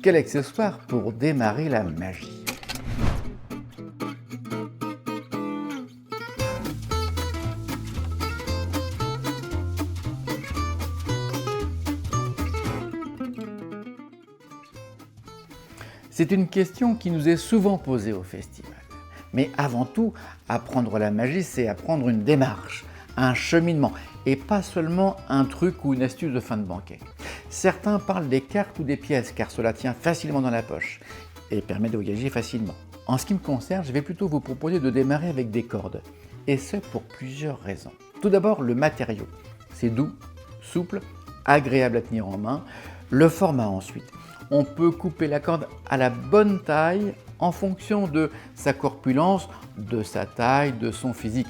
quel accessoire pour démarrer la magie? C'est une question qui nous est souvent posée au festival. Mais avant tout, apprendre la magie, c'est apprendre une démarche, un cheminement, et pas seulement un truc ou une astuce de fin de banquet. Certains parlent des cartes ou des pièces, car cela tient facilement dans la poche et permet de voyager facilement. En ce qui me concerne, je vais plutôt vous proposer de démarrer avec des cordes, et ce pour plusieurs raisons. Tout d'abord, le matériau. C'est doux, souple, agréable à tenir en main. Le format ensuite. On peut couper la corde à la bonne taille en fonction de sa corpulence, de sa taille, de son physique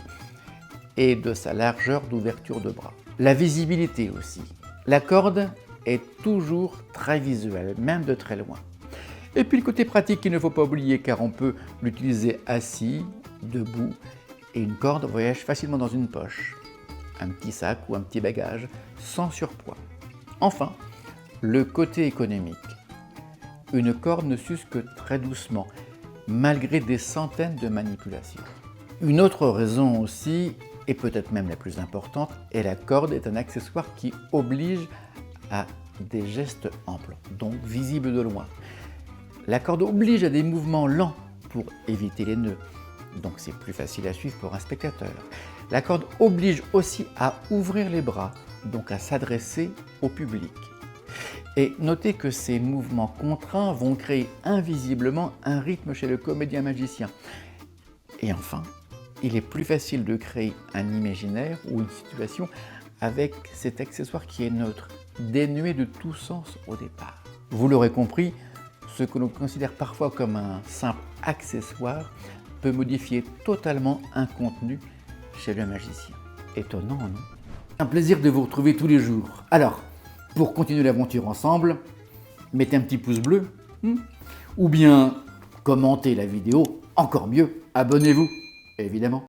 et de sa largeur d'ouverture de bras. La visibilité aussi. La corde est toujours très visuelle, même de très loin. Et puis le côté pratique qu'il ne faut pas oublier, car on peut l'utiliser assis, debout, et une corde voyage facilement dans une poche, un petit sac ou un petit bagage, sans surpoids. Enfin, le côté économique. Une corde ne s'use que très doucement, malgré des centaines de manipulations. Une autre raison aussi, et peut-être même la plus importante, est la corde est un accessoire qui oblige à des gestes amples, donc visibles de loin. La corde oblige à des mouvements lents pour éviter les nœuds, donc c'est plus facile à suivre pour un spectateur. La corde oblige aussi à ouvrir les bras, donc à s'adresser au public. Et notez que ces mouvements contraints vont créer invisiblement un rythme chez le comédien magicien. Et enfin, il est plus facile de créer un imaginaire ou une situation avec cet accessoire qui est neutre, dénué de tout sens au départ. Vous l'aurez compris, ce que l'on considère parfois comme un simple accessoire peut modifier totalement un contenu chez le magicien. Étonnant, non? Un plaisir de vous retrouver tous les jours. Alors, pour continuer l'aventure ensemble, mettez un petit pouce bleu, ou bien commentez la vidéo, encore mieux, abonnez-vous, évidemment.